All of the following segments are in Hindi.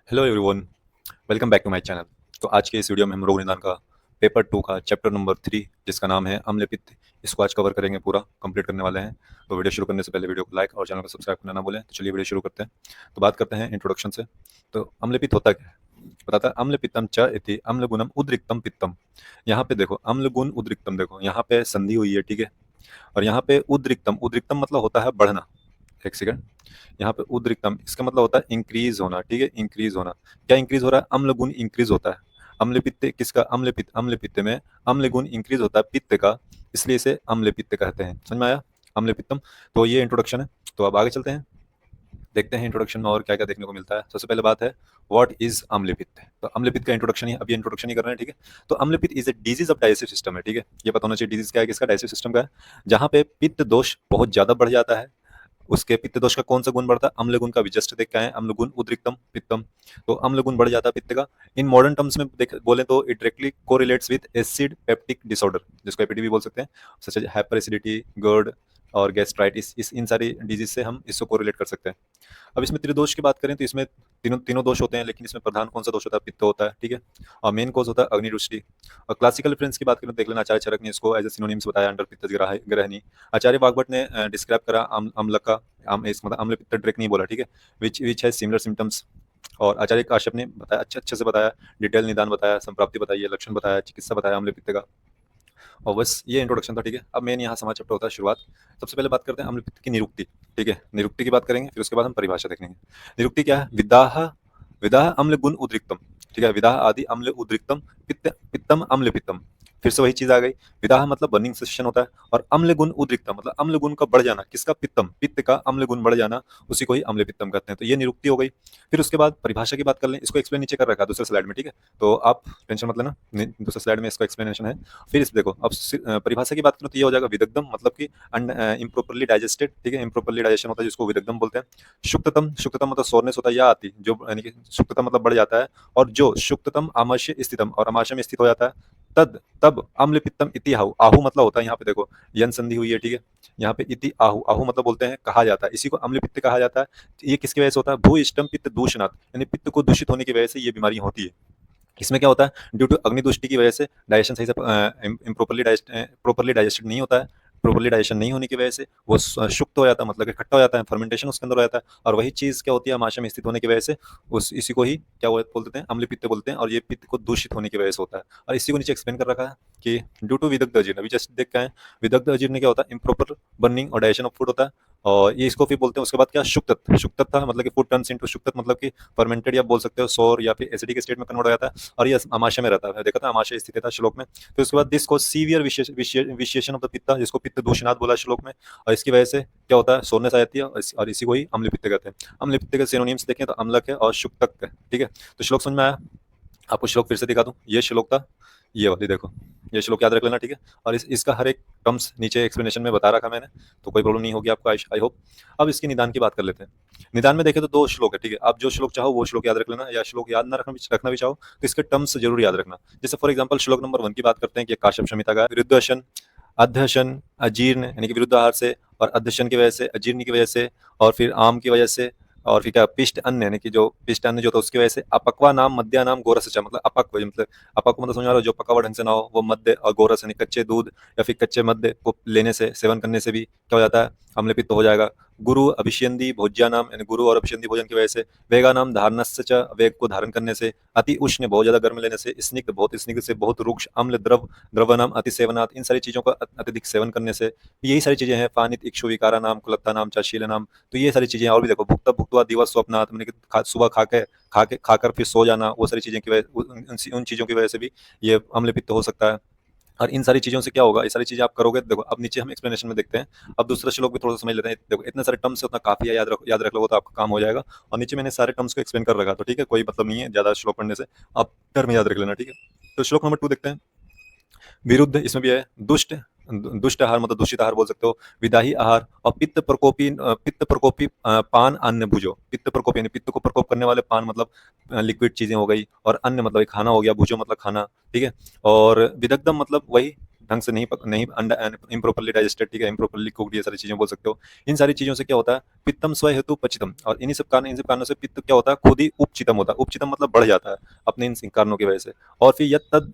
Hello everyone, welcome back to my channel. तो आज के इस वीडियो में हम रोग निदान का पेपर 2 का चैप्टर नंबर 3 जिसका नाम है अम्ल पित्त, इसको आज कवर करेंगे, पूरा कंप्लीट करने वाले हैं। तो वीडियो शुरू करने से पहले वीडियो को लाइक और चैनल को सब्सक्राइब करना ना भूलें। तो चलिए वीडियो शुरू करते हैं। तो बात करते हैं इंट्रोडक्शन से। तो अम्ल पित्त होता क्या है? बताता है अम्ल पित्तम च इति अम्ल गुणम उद्रिक्तम पित्तम। यहाँ पे देखो अम्ल गुण उद्रिक्तम, देखो यहाँ पे संधि हुई है, ठीक है। और यहाँ पे उद्रिक्तम, उद्रिक्तम मतलब होता है बढ़ना। एक सेकंड, यहाँ पे उद्रिक्तम इसका मतलब होता है इंक्रीज होना, ठीक है, इंक्रीज होना। क्या इंक्रीज हो रहा है? अम्ल गुण इंक्रीज होता है। अम्ल पित्त किसका? अम्ल पित्त में अम्ल गुण इंक्रीज होता है पित्त का, इसलिए इसे अम्ल पित्त कहते हैं। समझ में आया? अम्ल पित्तम। तो ये इंट्रोडक्शन है। तो अब आगे चलते हैं, देखते हैं इंट्रोडक्शन में और क्या क्या देखने को मिलता है। सबसे पहले बात है व्हाट इज अम्ल पित्त। तो अम्ल पित्त का इंट्रोडक्शन ही, अभी इंट्रोडक्शन ही कर रहे हैं, ठीक है। तो अम्ल पित्त is a disease of digestive system है, ठीक है। ये पता होना चाहिए डिजीज क्या है, किसका? डाइजेस्टिव सिस्टम का है। जहाँ पे पित्त दोष बहुत ज्यादा बढ़ जाता है। उसके पित्त दोष का कौन सा गुण बढ़ता है? अम्ल गुण का। भी जस्ट देख के आए, अम्ल गुण उद्रिक्तम पित्तम। तो अम्ल गुण बढ़ जाता है पित्त का। इन मॉडर्न टर्म्स में देख बोले तो it directly correlates with acid peptic disorder, जिसको एपीडी भी बोल सकते हैं, सच एज हाइपर एसिडिटी, गर्ड और गैस्ट्राइटिस। इस इन सारी डिजीज से हम इसको कोरिलेट कर सकते हैं। अब इसमें त्रिदोष की बात करें तो इसमें तीनों तीनों दोष होते हैं, लेकिन इसमें प्रधान कौन सा दोष होता है? पित्त होता है, ठीक है। और मेन कॉज होता है अग्निरुष्टि। और क्लासिकल रेफरेंस की बात करें तो देख लेना, आचार्य चरक ने इसको एज ए सिनोनिम्स बताया अंडर पित्त ग्रहणी। आचार्य वाग्भट ने डिस्क्राइब करा अम्ल का, इस मतलब अम्ल पित्त डायरेक्ट नहीं बोला, ठीक है, विच है सिमिलर सिम्टम्स। और आचार्य काश्यप ने बताया, अच्छे अच्छे से बताया, डिटेल निदान बताया, संप्राप्ति बताई है, लक्षण बताया, चिकित्सा बताया अम्ल पित्त का। और बस ये इंट्रोडक्शन था, ठीक है। अब मेन यहाँ समाज चैप्टर होता है शुरुआत। सबसे पहले बात करते हैं अम्ल पित्त की निरुक्ति, ठीक है। निरुक्ति की बात करेंगे, फिर उसके बाद हम परिभाषा देखेंगे। निरुक्ति क्या है? विदाह विदाह अम्ल गुण उद्रिक्तम, ठीक है। विदाह आदि अम्ल उद्रिक्तम पित्त पित्तम अम्ल पित्तम। फिर से वही चीज आ गई। विदाह मतलब बर्निंग सेंसेशन होता है, और अम्ल गुण उद्रिक्तम मतलब अम्ल गुण का बढ़ जाना। किसका? पित्तम, पित्त का अम्ल गुण बढ़ जाना, उसी को ही अम्ल पित्तम कहते हैं। तो ये निरुक्ति हो गई। फिर उसके बाद परिभाषा की बात कर लें। इसको एक्सप्लेन नीचे कर रखा है दूसरे स्लाइड में, ठीक है। तो आप टेंशन मत लेना, दूसरे स्लाइड में इसका एक्सप्लेनेशन है। फिर इस देखो, अब परिभाषा की बात करें तो ये हो जाएगा विदग्धम, मतलब कि इम्प्रोपरली डाइजेस्टेड, ठीक है। इम्प्रोपरली डाइजेशन होता है जिसको विदग्धम बोलते हैं। शुक्ततम, शुक्ततम मतलब सोरनेस होता है या आती, जो यानी कि शुक्ततम मतलब बढ़ जाता है। और जो शुक्ततम आमाशय स्थितम, और आमाशय में स्थित हो जाता है, तद तब अम्ल पित्तम इति आहु। आहु मतलब होता है, यहाँ पे देखो यन संधि हुई है, ठीक है। यहाँ पे इति आहु, आहु मतलब बोलते हैं कहा जाता है, इसी को अम्ल पित्त कहा जाता है। ये किसकी वजह से होता है? भू इष्टम पित्त दूषणात्, यानी पित्त को दूषित होने की वजह से ये बीमारी होती है। इसमें क्या होता है? ड्यू टू अग्निदुष्टि की वजह से डाइजेशन सही से प्रॉपरली डाइजेस्टेड नहीं होता है। प्रॉपरली डाइजेशन नहीं होने की वजह से वो शुक्त हो जाता है, मतलब कि खट्टा हो जाता है, फर्मेंटेशन उसके अंदर हो जाता है। और वही चीज क्या होती है? आमाशय में स्थित होने की वजह से उस इसी को ही क्या बोलते हैं? अम्ल पित्त बोलते हैं। और ये पित्त को दूषित होने की वजह से होता है। और इसी को नीचे एक्सप्लेन कर रखा है कि ड्यू टू विदग्ध अजीर्ण। अभी जस्ट देख के आए, विदग्ध अजीर्ण क्या होता है? इम्प्रॉपर बर्निंग और डाइजेशन ऑफ फूड होता है। और ये इसको फिर बोलते हैं। उसके बाद क्या? शुक्तत, शुक्तत था मतलब कि फूड टर्न्स इनटू शुक्तत, मतलब कि फर्मेंटेड या बोल सकते हो सौर या फिर एसिडिक स्टेट में कन्वर्ट हो जाता है। और ये आमाशय में रहता है, देखा था आमाशय स्थित था श्लोक में। फिर उसके बाद दिस को सीवियर विशेषण ऑफ द पित्ता, जिसको पित्त दूषणाथ बोला श्लोक में। और इसकी वजह से क्या होता है? सोरनेस आ जाती है, और इसी को ही अम्ल पित्त कहते हैं। अम्ल पित्त के सिनोनिम्स देखें तो अम्लक है और शुक्तक है, ठीक है। तो श्लोक समझ में आया? आपको श्लोक फिर से दिखा दूं, ये श्लोक था, ये वाली देखो, ये श्लोक याद रख लेना, ठीक है। और इसका हर एक टर्म्स नीचे एक्सप्लेनेशन में बता रखा मैंने, तो कोई प्रॉब्लम नहीं होगी आपको, आई होप। अब इसके निदान की बात कर लेते हैं। निदान में देखें तो दो श्लोक है, ठीक है। आप जो श्लोक चाहो वो श्लोक याद रख लेना, या श्लोक याद ना रखना भी चाहो तो इसके टर्म्स जरूर याद रखना। जैसे फॉर एग्जाम्पल श्लोक नंबर 1 की बात करते हैं कि काश्यप शमिता का विरुद्धशन अध्यशन अजीर्ण, यानी कि विरुद्ध आहार से, और अध्यशन की वजह से, अजीर्ण की वजह से, और फिर आम की वजह से, और फिर क्या? पिष्ट अन्न, यानी कि जो पिष्ट अन्न जो था उसकी वजह से। अपक्वा नाम मद्या नाम गोरस, मतलब अपक्व, मतलब अपक्व मतलब समझ आ रहा हो, जो पका हुआ ढंग से ना हो वो मद्य, और गोरस यानी कच्चे दूध या फिर कच्चे मद्य को लेने से, सेवन करने से भी क्या हो जाता है? अम्ल पित्त हो जाएगा। गुरु अभिष्यंदी भोज्या नाम, यानी गुरु और अभिष्यंदी भोजन की वजह से। वेगा नाम धारणस्य च, वेग को धारण करने से। अति उष्ण बहुत ज्यादा गर्म लेने से। स्निग्ध बहुत स्निग्ध से, बहुत रुक्ष अम्ल द्रव, द्रव नाम अति सेवनात्, इन सारी चीजों का अत्यधिक सेवन करने से। यही सारी चीजें हैं। पानित इक्षु विकारा नाम, कुलत्ता नाम, चाशील नाम। तो ये सारी चीजें और भी देखो, भुक्ता भुक्तवा दिवस स्वप्नात्, मैंने सुबह खा के खाकर फिर सो जाना, वो सारी चीजें की वजह, उन चीजों की वजह से भी ये अम्ल पित्त हो सकता है। और इन सारी चीजों से क्या होगा? ये सारी चीजें आप करोगे, देखो अब नीचे हम एक्सप्लेनेशन में देखते हैं। अब दूसरा श्लोक भी थोड़ा सा समझ लेते हैं। देखो इतने सारे टर्म्स से उतना काफी है, याद रख लोगे तो आपका काम हो जाएगा। और नीचे मैंने सारे टर्म्स को एक्सप्लेन कर रखा, तो ठीक है, कोई मतलब नहीं है ज्यादा श्लोक पढ़ने से, आप टर्म याद रख लेना, ठीक है। तो श्लोक नंबर 2 देखते हैं। विरुद्ध, इसमें भी है दुष्ट, दुष्ट आहार मतलब दूषित आहार बोल सकते हो। विदाही आहार, और पित्त प्रकोपी पान अन्न भुजो। पित्त प्रकोप यानी पित्त को प्रकोप करने वाले पान, मतलब लिक्विड चीजें हो गई। और अन्न मतलब एक खाना हो गया, भुजो मतलब खाना, ठीक है। और विदग्धम मतलब वही ढंग से नहीं इम्प्रॉपरली डाइजेस्टेड, ठीक है, इम्प्रॉपरली कुक्ड, ये सारी चीजें बोल सकते हो। इन सारी चीजों से क्या होता है, पित्तम स्व हेतु पचितम, और इन सब कारणों से पित्त क्या होता है, खुद ही उपचितम होता है। उपचितम मतलब बढ़ जाता है अपने इन कारणों की वजह से। और फिर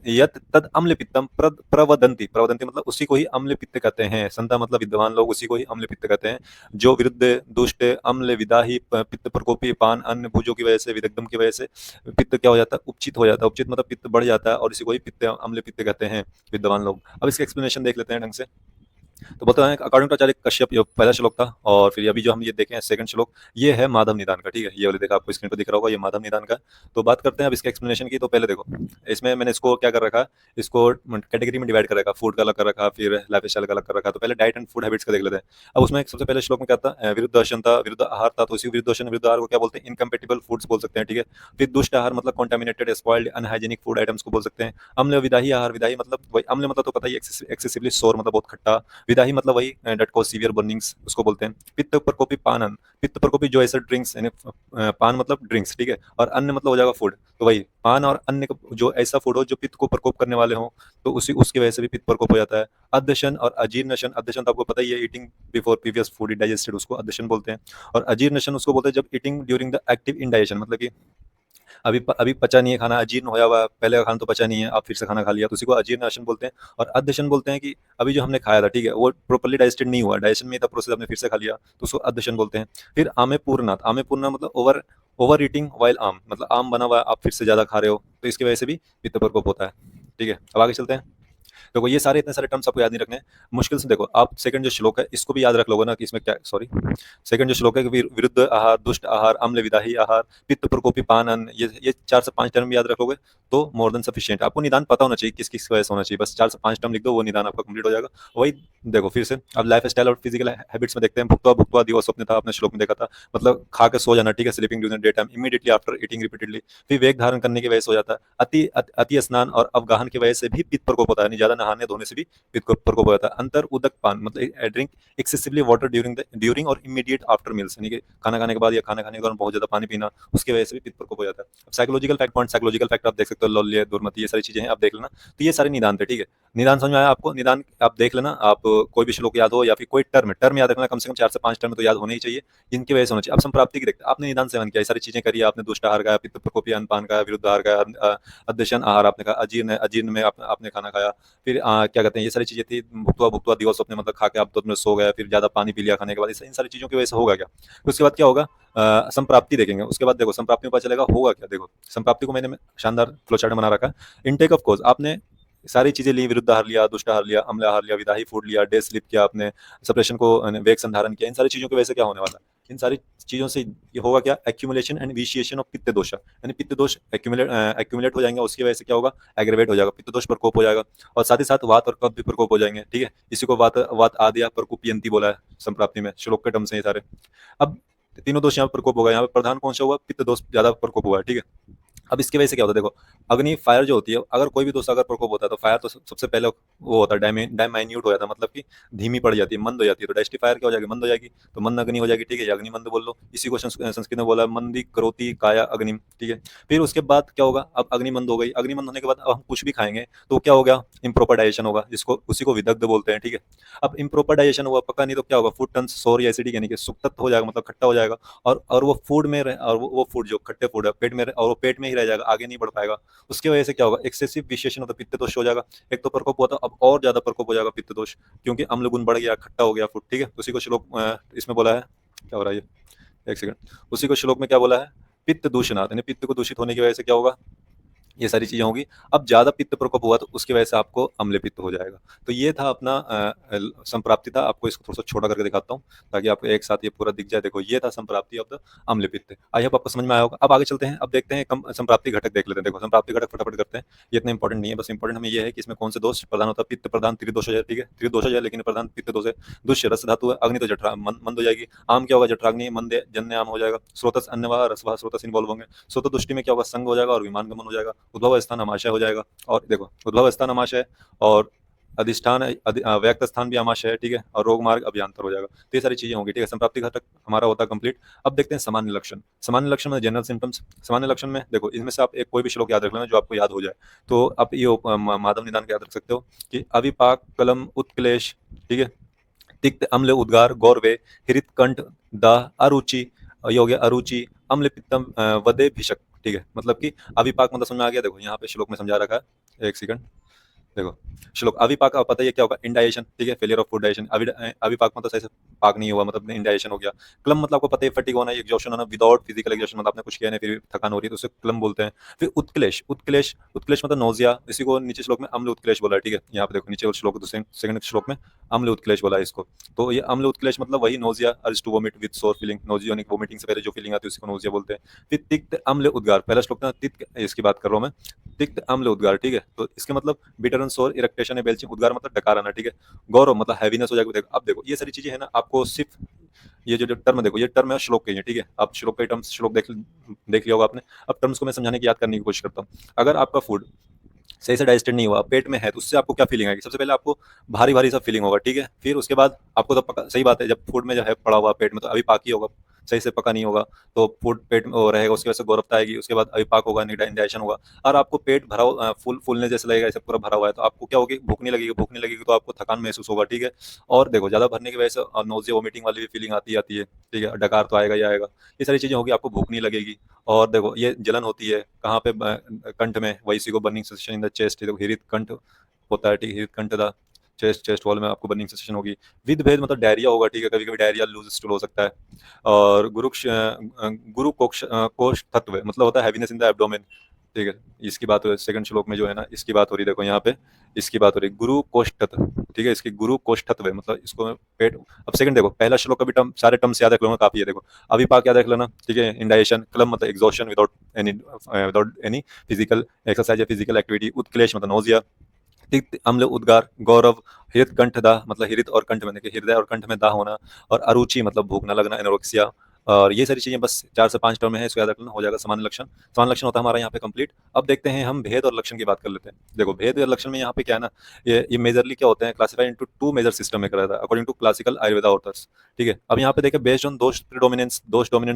यत तद अम्ल पित्तम प्रवदंती, प्रवदंती मतलब उसी को ही अम्ल पित्त कहते हैं। संता मतलब विद्वान लोग उसी को ही अम्ल पित्त कहते हैं। जो विरुद्ध दुष्ट अम्ल विदाही पित्त प्रकोपी पान अन्य भुजों की वजह से, विदग्धम की वजह से पित्त क्या हो जाता है, उपचित हो जाता है। उपचित मतलब पित्त बढ़ जाता है, और इसी को ही पित्त अम्ल पित्त कहते हैं विद्वान लोग। अब इसका एक्सप्लेनेशन देख लेते हैं ढंग से। तो बोलते हैं अकॉर्डिंग टू आचार्य कश्यप, ये पहला श्लोक था। और फिर अभी जो हम ये देखे हैं सेकंड श्लोक, ये है माधव निदान का, ठीक है, ये वाले देखा आपको स्क्रीन पर दिख रहा होगा, ये माधव निदान का। तो बात करते हैं अब इसके एक्सप्लेनेशन की। तो पहले देखो, इसमें मैंने इसको क्या कर रखा है, इसको कैटेगरी में डिवाइड कर रखा, फूड का अलग कर रखा, फिर लाइफ स्टाइल का अलग कर रखा। तो पहले डाइट एंड फूड हैबिट्स का देख लेते हैं। अब उसमें सबसे पहले श्लोक में क्या था, विरुद्ध दर्शन था, विरुद्ध आहार था। तो उसी विरुद्ध दर्शन विरुद्ध आहार को क्या बोलते हैं, इनकम्पेटिबल फूड्स बोल सकते हैं, ठीक है। फिर दुष्ट आहार मतलब contaminated spoiled unhygienic food items को बोल सकते हैं। अम्ल विदाही आहार, विदाही मतलब वही, अम्ल मतलब तो पता ही, एक्सेसिवली सोर मतलब बहुत खट्टा। विदाही मतलब वही डेट कॉज सीवियर बर्निंग्स, उसको बोलते हैं। पित्त प्रकोपी पानन, पित्त प्रकोपी जो ऐसे ड्रिंक्स यानी पान मतलब ड्रिंक्स, ठीक है, और अन्न मतलब हो जाएगा फूड। तो वही पान और अन्न जो ऐसा फूड हो जो पित्त को प्रकोप करने वाले हो, तो उसी उसकी वजह से भी पित्त प्रकोप हो जाता है। अध्यशन और अजीर्णशन, अध्यशन तो आपको पता ही है, eating before previous food digested, उसको अध्यशन बोलते हैं। और अजीर्णशन उसको बोलते हैं जब eating during the active indigestion, मतलब कि अभी पचा नहीं है खाना, अजीर्ण होया हुआ है, पहले का खाना तो पचा नहीं है, आप फिर से खाना खा लिया, तो उसी को अजीर्णाशन बोलते हैं। और अध्यशन बोलते हैं कि अभी जो हमने खाया था, ठीक है, वो प्रॉपर्ली डाइजेस्टेड नहीं हुआ, डाइजेशन में था प्रोसेस, आपने फिर से खा लिया, तो उसको अध्यशन बोलते हैं। फिर आमे पूर्णात, आमे पूर्णा मतलब ओवर ओवर ईटिंग वाइल आम, मतलब आम बना हुआ है, आप फिर से ज्यादा खा रहे हो, तो इसकी वजह से भी पित्त प्रकोप होता है, ठीक है। अब आगे चलते हैं। देखो ये सारे इतने सारे टर्म्स आपको याद नहीं रखने हैं, मुश्किल से देखो आप सेकंड जो श्लोक है इसको भी याद रख लोगे ना कि इसमें क्या, सॉरी, सेकंड जो श्लोक है कि विरुद्ध आहार, दुष्ट आहार, अम्ल विदाही आहार, पित्त प्रकोपी पानन, ये 4 से 5 टर्म याद रख लोगे तो मोर देन सफिशिएंट। आपको निदान पता होना चाहिए किस किस वजह से होना चाहिए, बस 4 से 5 टर्म लिख दो, वो निदान आपका कंप्लीट हो जाएगा। वही देखो फिर से अब लाइफ स्टाइल और फिजिकल हैबिट्स में देखते हैं। भुक्त्वा भुक्त्वा दिवो स्वप्न था, आपने श्लोक में देखा था, मतलब खा के सो जाना, ठीक है, sleeping during day time immediately after eating repeatedly. फिर वेग धारण करने की वजह से हो जाता है। अति स्नान और अवगाहन की वजह से भी पित्त प्रकोप होता है, नहीं ज्यादा नहाने धोने से भी पित्त प्रकोप होता है। अंतर उदक पान मतलब ड्रिंक एक्सेसिवली वाटर ड्यूरिंग और इमीडिएट आफ्टर मील्स, यानी कि खाना खाने के बाद या खाना खाने के दौरान बहुत ज्यादा पानी पीना, उसकी वजह से भी पित्त प्रकोप हो जाता है। साइकोलॉजिकल फैक्ट आप देख सकते हो, लौल्य दुर्मति, ये सारी चीजें हैं, आप देख लेना। तो ये सारे निदान थे, ठीक है। निदान समझ में आया आपको, निदान आप देख लेना, आप कोई भी श्लोक याद हो या फिर कोई टर्म याद रखना, कम से कम 4 से 5 टर्म तो याद होने ही चाहिए, इनकी वजह से होना चाहिए। अब संप्राप्ति की देखते, आपने निदान सेवन किया, ये सारी चीजें करी, आपने दुष्ट आहार खाया, पित्त प्रकोपी अनपान खाया, विरुद्ध आहार खाया, अध्यशन आहार आपने खाया, अजीर्ण में आपने खाना खाया, फिर क्या कहते हैं, ये सारी चीजें थी। भुक्त्वा भुक्त्वा दिवस अपने मतलब खा के आप तो सो गया, फिर ज्यादा पानी पी लिया खाने के बाद, इन सारी चीजों की वजह से होगा क्या। फिर उसके बाद क्या होगा, संप्राप्ति देखेंगे। उसके बाद देखो संप्राप्ति में पता चलेगा होगा क्या। देखो संप्राप्ति को मैंने शानदार फ्लो चार्ट बना रखा है। इनटेक ऑफ कोर्स, आपने सारी चीजें ली, विरुद्ध आहार लिया, दुष्ट आहार लिया, अम्ल आहार लिया, विदाही फूड लिया, डे स्लिप किया आपने, सप्रेशन को वेग संधारण किया, इन सारी चीजों की वजह से क्या होने वाला है, इन सारी चीजों से ये होगा क्या, एक्यूमुलेशन एंड विशिएशन ऑफ पित्त दोष, यानी पित्त दोष एक्यूमुलेट हो जाएंगे, उसकी वजह से क्या होगा, एग्रेवेट हो जाएगा, पित्त दोष प्रकोप हो जाएगा। और साथ ही साथ वात और कफ भी प्रकोप हो जाएंगे, ठीक है। इसी को वात वात आदि प्रकोपयंती बोला है संप्राप्ति में, श्लोक के टर्म से ये सारे। अब तीनों दोष यहाँ पर प्रकोप होगा, यहाँ पर प्रधान कौन सा हुआ, पित्त दोष ज्यादा प्रकोप हुआ है, ठीक है। अब इसकी वजह से क्या होता है, देखो अग्नि फायर जो होती है, अगर कोई भी दोस्त अगर प्रकोप होता है तो फायर तो सबसे पहले वो होता है डायमाइन्यूट हो जाता है, मतलब कि धीमी पड़ जाती है, मंद हो जाती है। तो डायस्टी फायर क्या हो जाएगी, मंद हो जाएगी, तो मंद अग्नि हो जाएगी, ठीक है, अग्नि मंद बोल लो। इसी को संस्कृत में बोला मंदी करोति काया अग्निम, ठीक है। फिर उसके बाद क्या होगा, अब अग्नि मंद हो गई, अग्नि मंद होने के बाद अब हम कुछ भी खाएंगे तो क्या हो गया, इम्प्रोपर डाइजेशन होगा, जिसको उसी को विदग्ध बोलते हैं, ठीक है। अब इम्प्रोपर डाइजेशन हुआ पक्का नहीं तो क्या होगा, फूड टर्न्स सोर या एसिडिक, यानी कि सुक्त हो जाएगा, मतलब खट्टा हो जाएगा। और वो फूड में और वो फूड जो खट्टे फूड है पेट में और वो पेट में ही रह जाएगा, आगे नहीं बढ़ पाएगा। उसकी वजह से क्या होगा, एक्सेसिव विशेषण होता है, पित्त दोष हो जाएगा। एक तो प्रकोप हुआ था, अब और ज्यादा प्रकोप हो जाएगा पित्त दोष, क्योंकि अम्ल गुण बढ़ गया, खट्टा हो गया फूड, ठीक है। उसी को श्लोक इसमें बोला है, क्या हो रहा है ये, एक सेकंड, उसी को श्लोक में क्या बोला है, पित्त दूषणात्, यानी पित्त को दूषित होने की वजह से क्या होगा, ये सारी चीजें होंगी। अब ज्यादा पित्त प्रकोप हुआ तो उसकी वजह से आपको अम्ल पित्त हो जाएगा। तो ये था अपना संप्राप्ति था। आपको इसको थोड़ा सा छोटा करके दिखाता हूँ ताकि आपको एक साथ ये पूरा दिख जाए। देखो ये था संप्राप्ति ऑफ द अम्ल पित्त। आई होप आपको समझ में आया होगा। अब आगे चलते हैं, अब देखते हैं संप्राप्ति घटक देख लेते हैं। देखो संप्राप्ति घटक फटाफट करते हैं, ये इतना इंपॉर्टेंट नहीं है, बस इंपॉर्टेंट हमें ये है कि इसमें कौन से दोष प्रधान होता है, पित्त प्रधान त्रिदोष हो जाए, ठीक है, त्रिदोष हो जाए, लेकिन प्रधान पित्त दोष है। दुष्य रस धातु है, अग्नि तो जठरा मंद हो जाएगी, आम क्या होगा, जठराग्नि मंद जन्य आम हो जाएगा, स्रोतस अन्नवाह रसवाह स्रोतस इन्वॉल्व होंगे, स्रोत दृष्टि में क्या होगा, संग हो जाएगा और विमान गमन हो जाएगा, उद्भव स्थान अमाशय हो जाएगा। और देखो उद्भव स्थान अमाशय और अधिष्ठान व्यक्त स्थान भी आमाशय है, ठीक है, और रोग मार्ग अभियांतर हो जाएगा। तो ये सारी चीजें होंगी, ठीक है। संप्राप्ति घटक हमारा होता है कंप्लीट। अब देखते हैं सामान्य लक्षण। सामान्य लक्षण में जनरल सिम्टम्स। सामान्य लक्षण में देखो, इनमें से आप एक कोई भी श्लोक याद रख लेना जो आपको याद हो जाए। तो आप ये माधव निदान का याद रख सकते हो कि अविपाक कलम उत्क्लेश, ठीक है, तिक्त अम्ल उद्गार गौरवे हृत कंठ दाह अरुचि, ये हो गया अरुचि, अम्ल पित्तम वदे भिषक, ठीक है। मतलब कि अविपाक मतलब समझ में आ गया। देखो यहाँ पे श्लोक में समझा रखा है, एक सेकंड देखो। श्लोक अविपाक का पता है क्या होगा, इंडाइजेशन, ठीक है, फेलियर ऑफ फूड डाइजेशन। अविपाक मतलब सही से पाक नहीं हुआ, मतलब इंडाइजेशन हो गया। क्लम मतलब आपको पता है फटीग होना, एग्जॉशन होना विदाउट फिजिकल एग्जॉशन, मतलब आपने कुछ किया नहीं फिर भी थकान हो रही है तो उसे क्लम बोलते हैं। फिर उत्क्लेश, उत्क्लेश उत्क्लेश मतलब नोजिया, इसी को नीचे श्लोक में अम्ल उत्क्लेश बोला है, ठीक है। यहाँ पे देखो नीचे वाले श्लोक दूसरे सेकंड श्लोक में अम्ल उत्क्लेश बोला है इसको। तो ये अम्ल उत्क्लेश मतलब वही nausea, urge to vomit with sore feeling, नोजियोनिक वोमिटिंग से पहले जो फीलिंग आती है उसी को नोजिया बोलते हैं। फिर तिक्त अम्ल उद्गार, पहला श्लोक था तिक्त, इसकी बात कर रहा हूँ मैं, तिक्त अम्ल उद्गार, ठीक है। तो इसके मतलब बिटर सोर इरेक्टेशन है, बेल्चिंग, उद्गार मतलब डकार आना, ठीक है। गौरव मतलब हैवीनेस हो जाएगा। देखो अब देखो ये सारी चीजें है ना, आपको सिर्फ ये जो टर्म देखो, ये टर्म है श्लोक के, ठीक है। आप श्लोक के टर्म्स श्लोक देख लिया होगा आपने। अब टर्म्स को मैं समझाने की याद करने की कोशिश करता हूँ। अगर आपका फूड सही से डाइजेस्टेड नहीं हुआ, पेट में है, तो उससे आपको क्या फीलिंग आएगी? सबसे पहले आपको भारी भारी सा फीलिंग होगा, ठीक है। फिर उसके बाद आपको तो पका, सही बात है, जब फूड में जो है पड़ा हुआ पेट में तो अभी पाक ही होगा, सही से पका नहीं होगा, तो फूड पेट में वो रहेगा, उसकी वजह से गौरवता आएगी, उसके बाद अविपाक होगा, इंडाइजेशन होगा, और आपको पेट भरा फूलने जैसे लगेगा, ऐसे पूरा भरा हुआ है, तो आपको क्या होगी, भूख नहीं लगेगी। भूख नहीं लगेगी तो आपको थकान महसूस होगा, ठीक है। और देखो ज्यादा भरने की वजह से नोजिया वोमिटिंग वाली भी फीलिंग आती है, ठीक है। डकार तो आएगा ही आएगा। ये सारी चीजें होगी, आपको भूख नहीं लगेगी। और देखो ये जलन होती है कहाँ पे, कंठ में, वही इसी को burning sensation in the chest, देखो हृत कंठ होता है, ठीक है, हृत कंठ दा चेस्ट वॉल में आपको बर्निंग सेंसेशन होगी। विद भेद मतलब डायरिया होगा, ठीक है, कभी कभी डायरिया लूज स्टूल हो सकता है। और गुरु कोष्ठ तत्व मतलब होता है हैवीनेस इन द एब्डोमेन, ठीक है। इसकी बात हो रही है सेकंड श्लोक में जो है ना, इसकी बात हो रही है, देखो यहाँ पे इसकी बात हो रही है, गुरु कोष्ठत्व, ठीक है। इसकी गुरु कोष्ठत्व मतलब इसको पेट। अब सेकंड देखो, पहला श्लोक का भी टर्म, सारे टर्म्स याद रख लूंगा, काफी है। देखो अविपाक याद रख लेना, ठीक है, इंडाइजेशन, क्लम मतलब exhaustion without any physical exercise या फिजिकल एक्टिविटी, उत्क्लेश मतलब नोजिया, तिक्त अम्ल उद्गार गौरव, हृत कंठ दाह मतलब हृत और कंठ में, देखिए हृदय और कंठ में दाह होना, और अरुचि मतलब भूख न लगना, एनोरेक्सिया। और ये सारी चीजें बस 4 से 5 टर्म है, इसको याद रखना, हो जाएगा सामान्य लक्षण। सामान्य लक्षण होता है हमारा यहाँ पे कंप्लीट। अब देखते हैं हम भेद और लक्षण की बात कर लेते हैं। देखो भेद और लक्षण में यहाँ पे क्या है ना, ये मेजरली क्या होते हैं, क्लासिफाइड इनटू 2 मेजर सिस्टम में करा था according to classical Ayurveda authors, ठीक है। अब यहाँ पे देखिए बेस्ड ऑन दोष डोमिनेंस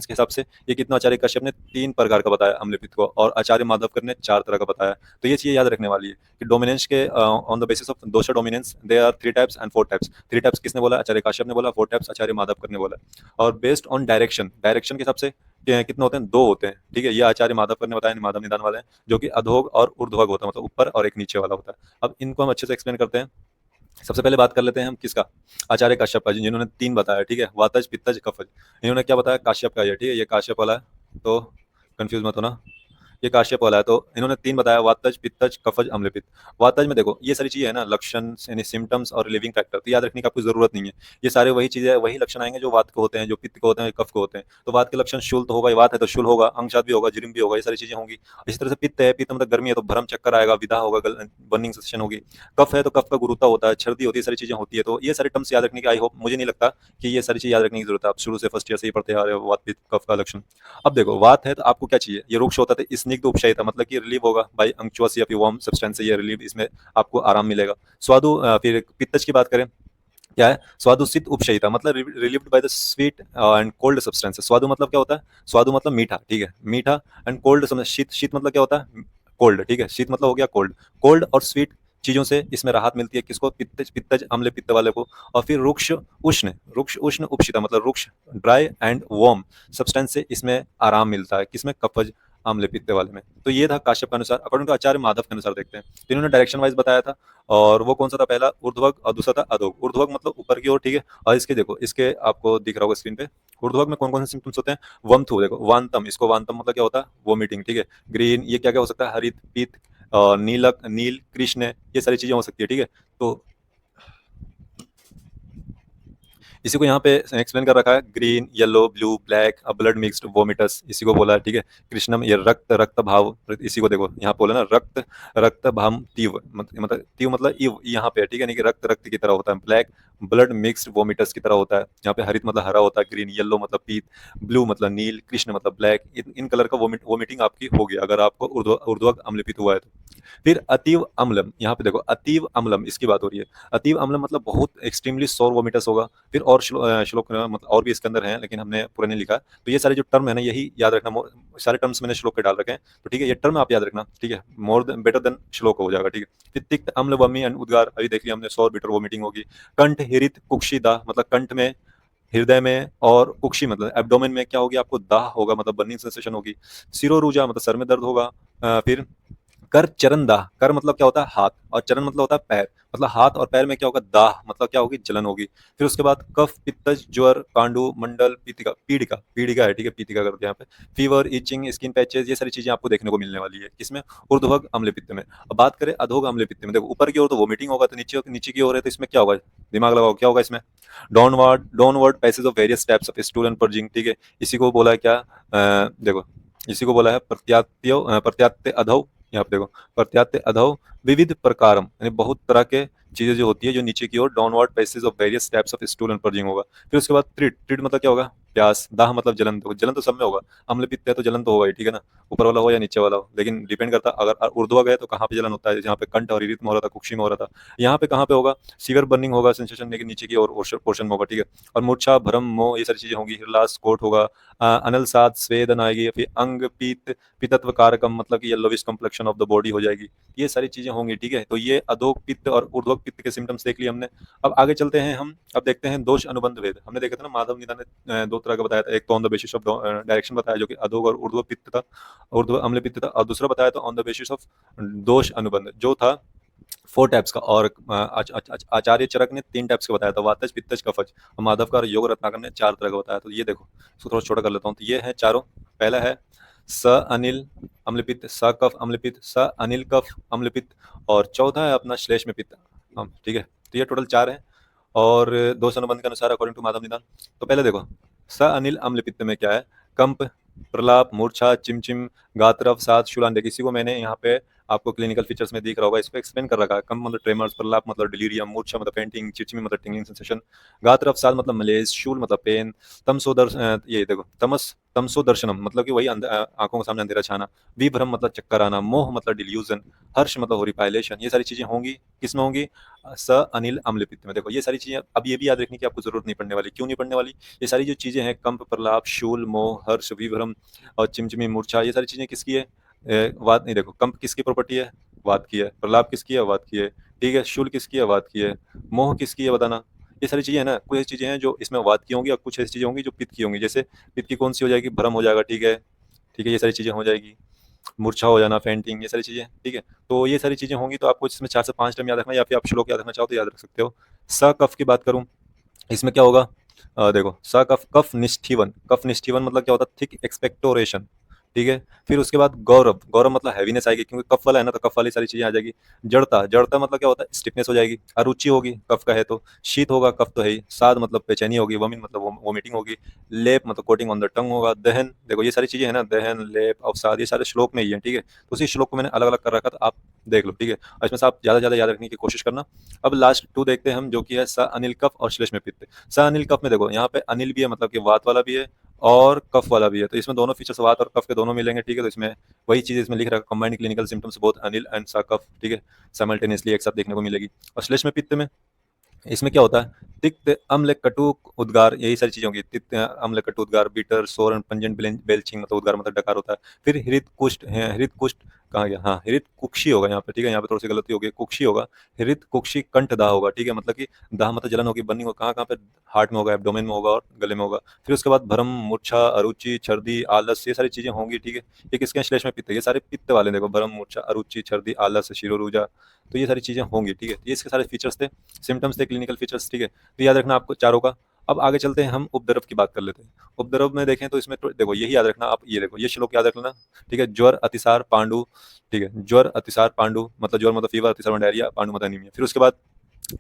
के हिसाब से ये कितना, आचार्य कश्यप ने 3 प्रकार का बताया अम्लपित्त को, और आचार्य माधवकर ने 4 तरह का बताया। तो ये चीजें याद रखने वाली है कि डोमिनेंस के on the basis of dosha dominance they are 3 types and 4 types. 3 types किसने बोला, आचार्य काश्यप ने बोला, 4 टाइप्स आचार्य माधवकर ने बोला। और बेस्ड ऑन डायरेक्शन, डायरेक्शन के हिसाब से कितने होते हैं, 2 होते हैं, ठीक है। ये आचार्य माधवकर ने बताया, माधव निदान वाले हैं, जो कि अधोग और ऊर्ध्वग होता है, मतलब ऊपर और एक नीचे वाला होता है। अब इनको हम अच्छे से एक्सप्लेन करते हैं। सबसे पहले बात कर लेते हैं हम किसका, आचार्य काश्यप का, जिन्होंने 3 बताया, ठीक है, वातज पित्तज कफज। इन्होंने क्या बताया, काश्यप का, ये ठीक है, ये काश्यप वाला है, तो कंफ्यूज मत होना, ये काश्यप वाला है। तो इन्होंने 3 बताया, वातज पित्तज कफज अम्लपित्त। वातज में देखो ये सारी चीजें है ना, लक्षण यानी सिम्टम्स और रिलीविंग फैक्टर, तो याद रखने की आपको जरूरत नहीं है। ये सारे वही चीजें, वही लक्षण आएंगे जो वात को होते हैं, जो पित्त को होते हैं, कफ को होते हैं। तो वात के लक्षण शूल तो होगा, वात है तो शूल होगा, अंगशात भी होगा, जिरिम भी होगा, ये सारी चीजें होंगी। इसी तरह से पित्त है, पित्त मतलब गर्मी है तो भ्रम चक्कर आएगा, विधा होगा, बर्निंग सेंसेशन होगी। कफ है तो कफ का गुरुता होता है, छर्दी होती है, सारी चीजें होती है। तो ये सारे टर्म्स याद रखने की, आई होप, मुझे नहीं लगता कि ये सारी चीज याद रखने की जरूरत है, आप शुरू से फर्स्ट ईयर से ही पढ़ते आ रहे हो वात पित्त कफ का लक्षण। अब देखो वात है तो आपको क्या चाहिए, ये रुक्ष होता है, स्निग्ध उपशयिता मतलब कि रिलीव होगा बाय अंक्चुअस या फिर वार्म सब्सटेंस से, ये रिलीव, इसमें आपको आराम मिलेगा। स्वादु फिर पित्तज की बात करें, क्या है, स्वादुसित उपशयिता मतलब relieved by the sweet and cold substance. स्वादु मतलब क्या होता है, स्वादु मतलब मीठा, ठीक है, मीठा, एंड कोल्ड शीत, शीत मतलब क्या होता है, कोल्ड, ठीक है, शीत मतलब हो गया कोल्ड। कोल्ड और स्वीट चीजों से इसमें राहत मिलती है, किसको, पित्तज, पित्तज अम्ल पित्त वाले को। और फिर रुक्ष उष्ण उपशिता मतलब रुक्ष ड्राई एंड वार्म सब्सटेंस से इसमें आराम मिलता है, किसमें, कफज अम्ल पित्त वाले में। तो ये था काश्यप के अनुसार। अकॉर्डिंग टू आचार्य माधव के अनुसार देखते हैं, तो इन्होंने डायरेक्शन वाइज बताया था, और वो कौन सा था, पहला ऊर्ध्वक और दूसरा था अधोग। ऊर्ध्वक मतलब ऊपर की ओर, ठीक है। और इसके देखो, इसके आपको दिख रहा होगा स्क्रीन पे, ऊर्ध्वक में कौन कौन से सिम्टम्स होते हैं, वमथु, देखो वांतम, इसको वांतम मतलब क्या होता है, वोमिटिंग, ठीक है। ग्रीन, ये क्या क्या हो सकता है, हरित, पीत, नीलक, नील, कृष्ण, ये सारी चीजें हो सकती है, ठीक है। तो इसी को यहाँ पे एक्सप्लेन कर रखा है, green, yellow, blue, black, blood mixed vomitus, इसी को बोला है, ठीक है। कृष्णम, ये रक्त, रक्त भाव, इसी को देखो यहाँ बोला ना, रक्त, रक्त भाव तीव, मतलब तीव मतलब इव यहाँ पे, ठीक है, नहीं कि रक्त रक्त की तरह होता है। ब्लैक, ब्लड मिक्स्ड वोमिटस की तरह होता है। यहाँ पे हरित मतलब हरा होता है, ग्रीन, येलो मतलब पीत, ब्लू मतलब नील, कृष्ण मतलब ब्लैक। इन कलर का वोमिटिंग आपकी होगी अगर आपको ऊर्ध्वक अम्लपित हुआ है तो। फिर अतीव अम्लम, यहाँ पे देखो अतीव अम्लम इसकी बात हो रही है। अतीव अम्लम मतलब बहुत एक्सट्रीमली सोर वोमिटस होगा। फिर और श्लोक मतलब और भी इसके अंदर हैं, लेकिन हमने पूरा नहीं लिखा। तो ये सारे जो टर्म है ना, यही याद रखना। सारे टर्म्स मैंने श्लोक के डाल रखे हैं, तो ठीक है, ये टर्म आप याद रखना, ठीक है। मोर देन बेटर देन श्लोक हो जाएगा, ठीक है। फिर तिक्त अम्ल वमी एंड उद्गार, अभी देख लिया हमने, सौर बिटर वोमिटिंग होगी। कंठ हिरित कुक्षिदा मतलब कंठ में, हृदय में, और कुक्षी मतलब एब्डोमेन में क्या होगी, आपको दाह होगा, मतलब बर्निंग सेंसेशन होगी। सिरोरूजा मतलब सर में दर्द होगा। फिर कर चरण दाह, कर मतलब क्या होता है हाथ, और चरण मतलब होता है पैर, मतलब हाथ और पैर में क्या होगा, दाह मतलब क्या होगी, जलन होगी। फिर उसके बाद कफ पित्तज ज्वर पांडु मंडल पीतिका, पीड़िका, पीड़िका है, ठीक है, पीतिका करते हैं यहाँ पे। फीवर इचिंग स्किन पैचेस, ये सारी चीजें आपको देखने को मिलने वाली है किसमें, ऊर्ध्वग अम्ल पित्त में। अब बात करें अधोग अम्ल पित्त में, देखो ऊपर की ओर तो वोमिटिंग होगा, तो नीचे नीचे की ओर है, तो इसमें क्या होगा, दिमाग लगाओ क्या होगा इसमें, downward passage of various types of stool and purging, ठीक है। इसी को बोला है क्या, देखो इसी को बोला है प्रत्यात्य अधो, यहाँ पे देखो प्रत्यात्य अधो विविध प्रकारम, यानी बहुत तरह के चीजें जो होती है जो नीचे की ओर, downward passage of various types of stool and purging होगा। फिर उसके बाद ट्रिड मतलब क्या होगा, प्यास, दाह मतलब जलन, तो जलन तो सब में होगा, अम्ल पित्त है तो जलन तो होगा ही, ठीक है ना, ऊपर वाला हो या नीचे वाला हो, लेकिन डिपेंड करता है, अगर ऊर्ध्वग है तो कहाँ पे जलन होता है, जहाँ पे कंठ और इरित में हो रहा था, कुक्षी में हो रहा था, यहाँ पे कहाँ पे होगा, सीवियर बर्निंग होगा सेंसेशन, लेकिन नीचे की ओर पोर्शन में होगा, ठीक है। और मूर्छा भ्रम मोह ये सारी चीजें होंगी, हिरलास कोट होगा, अनल सात स्वेदन आएगी, फिर अंग पीत पितत्व कारकम मतलब कि yellowish complexion of the body हो जाएगी, ये सारी चीजें होंगी, ठीक है। तो ये अधोग पित्त और ऊर्ध्वग पित्त के सिम्टम्स देख लिए हमने। अब आगे चलते हैं हम, अब देखते हैं दोष अनुबंध भेद। हमने देखा था ना, माधव निदान ने दो तरह का बताया था, एक तो on the basis of direction बताया जो कि अधोग और ऊर्ध्व पित्त था, ऊर्ध्व अम्ल पित्त था, और दूसरा बताया था ऑन द बेसिस ऑफ दोष अनुबंध जो था 4 टाइप्स का, और आचार्य चरक ने 3 टाइप्स का बताया था, वातज पित्तज कफज, और माधव का और योग रत्नाकर ने 4 तरह का बताया। तो ये देखो, इसको थोड़ा छोटा कर लेता हूँ, तो ये है चारों। पहला है स अनिल अम्लपित्त, स कफ अम्लपित्त, स अनिल कफ अम्लपित्त, और चौथा है अपना श्लेष्म पित्त, ठीक है। तो ये टोटल 4 है, और दोष अनुबंध के अनुसार अकॉर्डिंग टू माधव निदान। तो पहले देखो, स अनिल अम्लपित्त में क्या है, कंप, प्रलाप, मूर्छा, चिमचिम, गात्रव, सात, शूलान। देखिए इसी को मैंने यहाँ पे आपको क्लिनिकल फीचर्स में दिख रहा होगा, इसको एक्सप्लेन कर रखा है। कंप मतलब ट्रेमर्स, प्रलाप मतलब डिलीरियम, मूर्छा मतलब फेंटिंग, चिमचिमी मतलब टिंगलिंग सेंसेशन, गात्रव, सात मतलब मलेज, शूल मतलब पेन, ये देखो तमसो दर्शनम मतलब कि वही आंखों के सामने अंधेरा छाना, विभ्रम मतलब चक्कर आना, मोह मतलब डिल्यूजन, हर्ष मतलब होरिपाइलेशन, ये सारी चीजें होंगी किसमें होंगी, स अनिल अम्ल पित्त में। देखो ये सारी चीजें अब ये भी याद रखने की आपको जरूरत नहीं पड़ने वाली, क्यों नहीं पड़ने वाली, ये सारी जो चीजें हैं, कंप, प्रलाप, शूल, मोह, हर्ष, विभ्रम और चिमचिमी, मूर्छा, ये सारी चीजें किसकी है, वात नहीं, देखो कंप किसकी प्रॉपर्टी है, वात की है, प्रलाप किसकी है, वात की है, ठीक है, शूल किसकी है, वात की है, मोह किसकी है बताना। ये सारी चीजें है ना, कुछ ऐसी चीजें हैं जो इसमें वात की होंगी, और कुछ ऐसी चीजें होंगी जो पित्त की होंगी। जैसे पित्त की कौन सी हो जाएगी, भ्रम हो जाएगा, ठीक है, ठीक है, ये सारी चीजें हो जाएगी, मूर्छा हो जाना, फेंटिंग, ये सारी चीजें, ठीक है। तो ये सारी चीजें होंगी, तो आपको इसमें 4 से 5 टाइम याद रखना, या फिर आप श्लोक याद रखना चाहो तो याद रख सकते हो। स कफ की बात करूं, इसमें क्या होगा, देखो स कफ निष्ठीवन मतलब क्या होता है, थिक एक्सपेक्टोरेशन, ठीक है। फिर उसके बाद गौरव, गौरव मतलब हैवीनेस आएगी, क्योंकि कफ वाला है ना, तो कफ वाली सारी चीजें आ जाएगी। जड़ता, जड़ता मतलब क्या होता है, स्टिफनेस हो जाएगी। अरुचि होगी, कफ का है तो। शीत होगा, कफ तो है ही। साद मतलब बेचैनी होगी। वमिन मतलब वोमिटिंग होगी। लेप मतलब कोटिंग ऑन द टंग होगा। दहन, देखो ये सारी चीजें है ना, दहन, लेप, अवसाद, ये सारे श्लोक में ही है, ठीक है। तो उसी श्लोक को मैंने अलग अलग कर रखा था, आप देख लो, ठीक है। और इसमें से आप ज्यादा याद रखने की कोशिश करना। अब लास्ट 2 देखते हैं हम, जो कि है स अनिल कफ और श्लेष्म पित्त। स अनिल कफ में देखो, यहाँ पे अनिल भी है, मतलब कि वात वाला भी है और कफ वाला भी है, तो इसमें दोनों फीचर्स वात और कफ के दोनों मिलेंगे, ठीक है। तो इसमें वही चीज इसमें लिख रहा है, combined clinical symptoms both Anil and सा कफ, ठीक है, साइमल्टेनियसली एक साथ देखने को मिलेगी। और श्लेष्म पित्त में इसमें क्या होता है, तिक्त अम्ल कटु उद्गार, यही सारी चीजें होंगी। तिक्त अम्ल कटु उद्गार, बीटर सोर एंड पंजेंट बेल्चिंग मतलब उद्गार मतलब डकार होता है। फिर हृत कुष्ठ है, हृत कुष्ठ कहाँ गया, हाँ हृत कुक्षी होगा यहाँ पे, ठीक है, यहाँ पे थोड़ी सी गलती होगी, कुक्षी होगा। हृत कुक्षी कंठ दाह होगा, ठीक है, मतलब कि दाह मतलब जलन होगी, बर्निंग होगा, कहाँ कहाँ पे, हार्ट में होगा, एब्डोमेन में होगा और गले में होगा। फिर उसके बाद भ्रम, मूर्छा, अरुचि, छर्दी, आलस, ये सारी चीजें होंगी, ठीक है। ये किसके श्लेष्म पित्त, ये सारे पित्त वाले, देखो भ्रम, मूर्छा, अरुचि, छर्दी, आलस, शिरोरूजा, तो ये सारी चीजें होंगी, ठीक है। ये इसके सारे फीचर्स थे, सिम्टम्स थे, क्लिनिकल फीचर्स, ठीक है। तो याद रखना आपको चारों का। अब आगे चलते हैं, हम उपद्रव की बात कर लेते हैं। उपद्रव में देखें तो इसमें तो देखो यही याद रखना आप, ये देखो ये श्लोक याद रखना, ठीक है। ज्वर, अतिसार, पांडु, ठीक है, ज्वर, अतिसार, पांडु मतलब ज्वर मतलब फीवर, अतिसार मतलब डायरिया, पांडु मतलब एनीमिया। फिर उसके बाद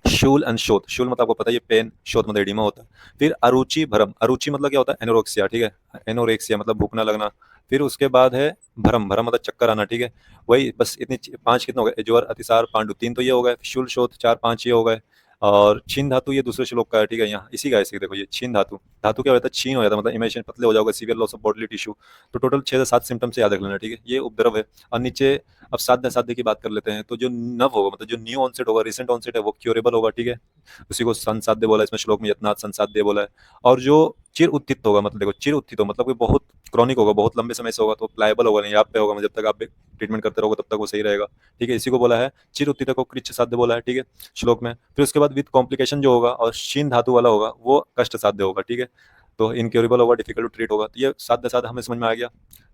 शूल एंड शोथ, शूल मतलब आपको पता है ये पेन, शोथ मतलब एडिमा होता है। फिर अरुचि भ्रम, अरुचि मतलब क्या होता है, एनोरेक्सिया, ठीक है, एनोरेक्सिया मतलब भूख ना लगना। फिर उसके बाद है भ्रम, भ्रम मतलब चक्कर आना, ठीक है। वही बस इतनी 5 कितने हो गए, ज्वर, अतिसार, पांडु 3 तो ये हो गए, शूल, शोथ 4 5 ये हो गए। और क्षीण धातु ये दूसरे श्लोक का है, ठीक है। यहाँ इसी का है, इसी देखो ये क्षीण धातु। धातु क्या होता है? क्षीण हो जाता है, मतलब इमेजिन पतले हो जाओगे, severe loss of bodily tissue. तो टोटल 6 से 7 सिम्टम्स से याद रख लेना, ठीक है। ये उपद्रव है। और नीचे अब साध्य साध्य की बात कर लेते हैं। तो जो नव होगा, मतलब जो न्यू ऑनसेट होगा, रिसेंट ऑनसेट है, वो क्योरेबल होगा, ठीक है। उसी को संसाध्य बोला है इसमें श्लोक में, यत्नाथ संसाध्य बोला है। और जो चिर उत्थित होगा, मतलब देखो चिर उत्थित हो मतलब कि बहुत क्रॉनिक होगा, बहुत लंबे समय से होगा, तो प्लायबल होगा नहीं, आप पे होगा, मतलब जब तक आप ट्रीटमेंट करते रहोगे तब तक वो सही रहेगा, ठीक है। इसी को बोला है चिर उत्थित को कृच्छ साध्य बोला है, ठीक है, श्लोक में। फिर उसके बाद विद कॉम्प्लिकेशन जो होगा और क्षीण धातु वाला होगा वो कष्ट साध्य होगा, ठीक है। तो इनक्योरेबल होगा, डिफिकल्ट टू ट्रीट होगा। तो ये साध्य साध्य हमें समझ में आ गया।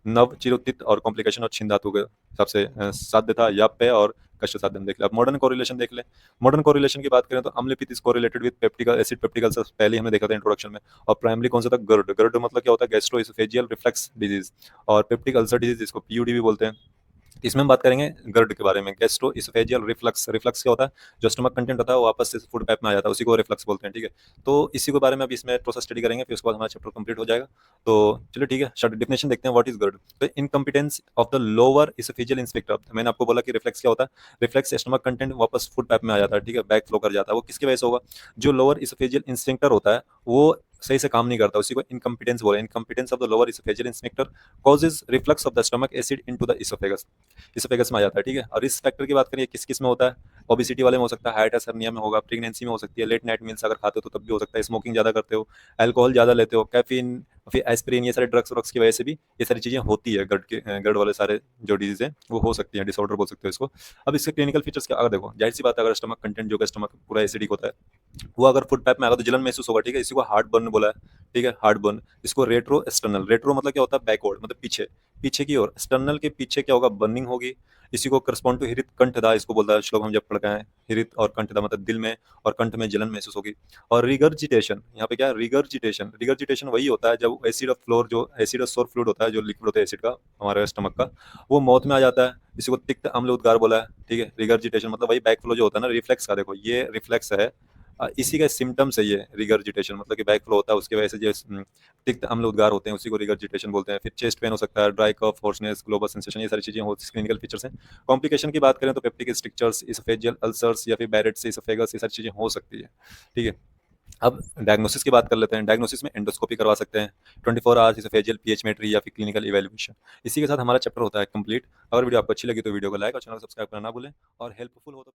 नव, चिरोत्थित और कॉम्प्लिकेशन और क्षीण धातु के सबसे साध्य था याप्य और कष्ट साध्य हम देख ले। अब मॉडर्न कोरिलेशन देख ले। मॉडर्न कोरिलेशन की बात करें तो अम्ल पित्त इज कोरिलेटेड विद पेप्टिकल एसिड, पेप्टिकल पहले हमने देखा था इंट्रोडक्शन में। और प्राइमरी कौन सा था? गर्ड। गर्ड मतलब क्या होता है? गैस्ट्रोइसोफेजियल रिफ्लक्स डिजीज और पेप्टिक अल्सर डिजीज, इसको पीयूडी भी बोलते हैं। इसमें हम बात करेंगे गर्ड के बारे में, गैस्ट्रो इसोफेजियल रिफ्लक्स। रिफ्लक्स क्या होता है? जो स्टमक कंटेंट होता है वो वापस से फूड पाइप में आ जाता है, उसी को रिफ्लक्स बोलते हैं, ठीक है। तो इसी के बारे में अभी इसमें प्रोसेस स्टडी करेंगे, फिर उसके बाद हमारा चैप्टर कंप्लीट हो जाएगा। तो चलो ठीक है, शॉर्ट डेफिनेशन देखते हैं, व्हाट इज गर्ड। तो incompetence of the lower oesophageal sphincter. मैंने आपको बोला कि रिफ्लेक्स क्या होता है? रिफ्लेक्स स्टमक कंटेंट वापस फूड पाइप में आ जाता है, ठीक है, बैक फ्लो कर जाता है। वो किसकी वजह से होगा? जो लोअर इसोफेजियल इंस्पेक्टर होता है वो सही से काम नहीं करता, उसी को इनकम्पिटेंस बोले। Incompetence of the lower oesophageal inspector causes reflux of the stomach acid into the oesophagus. Oesophagus में आ जाता है, ठीक है। और रिस्क फैक्टर की बात करिए, किस किस में होता है? ओबिसिटी वाले में हो सकता है, हाइटिस हर्निया में होगा, प्रेगनेंसी में हो सकती है, लेट नाइट मील्स अगर खाते हो तो तब भी हो सकता है, स्मोकिंग ज्यादा करते हो, अल्कोहल ज्यादा लेते हो, कैफीन, फिर एस्पिरिन, ये सारे ड्रग्स व्रग्स की वजह से भी ये सारी चीजें होती है। गर्ड वाले सारे जो डिजीज है वो हो सकती है, डिसऑर्डर बोल सकते हो इसको। अब इसके क्लिनिकल फीचर्स क्या? अगर देखो जाहिर सी बात है, अगर स्टमक कंटेंट जो है, स्टमक पूरा एसिडिक होता है, वो अगर फूड पाइप में आएगा तो जलन महसूस होगा, ठीक है। इसी को हार्ट बर्न बोला है, ठीक है, हार्ट बर्न। इसको रेट्रो एक्सटर्नल, रेट्रो मतलब क्या होता है? बैकवर्ड, मतलब पीछे, पीछे की ओर। एक्सटर्नल के पीछे क्या होगा? बर्निंग होगी। इसी को करस्पॉन्ड टू हृत कंठदा इसको बोलता है श्लोक, हम जब पढ़ गए हैं। हृत और कंठदा मतलब दिल में और कंठ में जलन महसूस होगी। और रिगर्जिटेशन, यहाँ पे क्या है? रिगर्जिटेशन। रिगर्जिटेशन वही होता है जब एसिड ऑफ फ्लोर, जो एसिड ऑफ सोर फ्लूइड होता है, जो लिक्विड होता है एसिड का हमारे स्टमक का, वो मौत में आ जाता है। इसी को तिक्त अम्ल उद्गार बोला है, ठीक है। रिगर्जिटेशन मतलब वही बैक फ्लो जो होता है ना, रिफ्लेक्स का। देखो ये रिफ्लेक्स है, इसी का सिम्टम्स है ये रिगर्जिटेशन, मतलब कि बैक फ्लो होता है, उसकी वजह से जो तिक्त अम्ल उद्गार होते हैं उसी को रिगर्जिटेशन बोलते हैं। फिर चेस्ट पेन हो सकता है, dry cough, hoarseness, global sensation, ये सारी चीजें होती क्लिनिकल फीचर्स हैं। कॉम्प्लिकेशन की बात करें तो पेप्टिक स्ट्रिक्चर्स, इसोफेजियल अल्सर्स या फिर बैरेट्स इसोफेगस, ये सारी चीजें हो सकती है, ठीक है। अब डायग्नोसिस की बात कर लेते हैं। डायग्नोसिस में एंडोस्कोपी करवा सकते हैं, 24 आवर्स इसोफेजियल पीएचमेट्री या फिर क्लिनिकल इवैल्यूएशन। इसी के साथ हमारा चैप्टर होता है कंप्लीट। अगर वीडियो आपको अच्छी लगी तो वीडियो को लाइक और चैनल को सब्सक्राइब करना ना भूलें। और हेल्पफुल हो तो